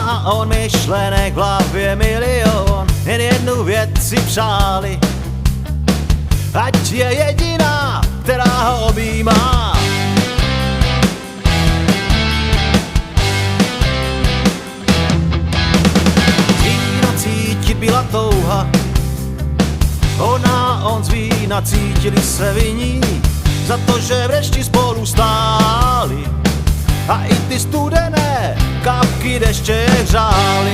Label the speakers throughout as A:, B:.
A: a on myšlenek v hlavě milion, jen jednu věc si přáli, ať je jediná, která ho objímá. Víno cítit byla touha, ona, on z vína cítili se vinní, za to, že v dešti spolu stáli a i ty studené kapky deště je hřály.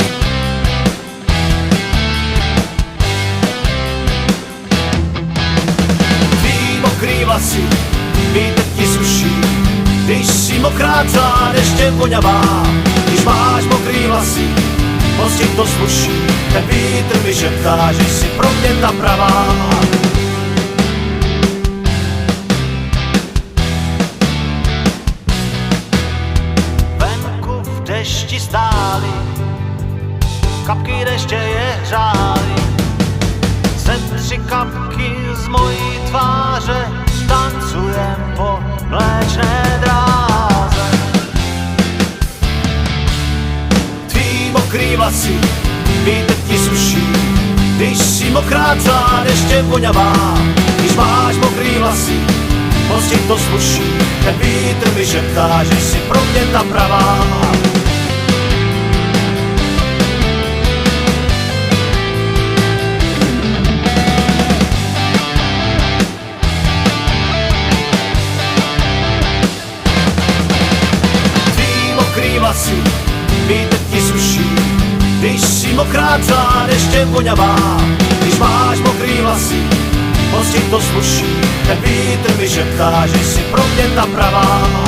A: Tvý mokrý vlasy vítr ti suší, když si mokrá celá deště voňavá. Když máš mokrý vlasy, moc ti to sluší, ten vítr mi šeptá, že jsi pro mě ta pravá. Venku v dešti stáli, kapky deště je hřály. Ze 3 kapky z mojí tváře tancujem po mléčné dráze. Tvý mokrý vlasy vítr ti suší, když si mokrá celá deště voňavá. Když máš mokrý vlasy, moc ti to sluší, ten vítr mi šeptá, že jsi pro mě ta pravá. Tvý mokrý vlasy vítr ti suší, když si mokrá celá deště voňavá. Když máš mokrý vlasy, moc ti to sluší, ten vítr mi šeptá, že jsi pro mě ta pravá.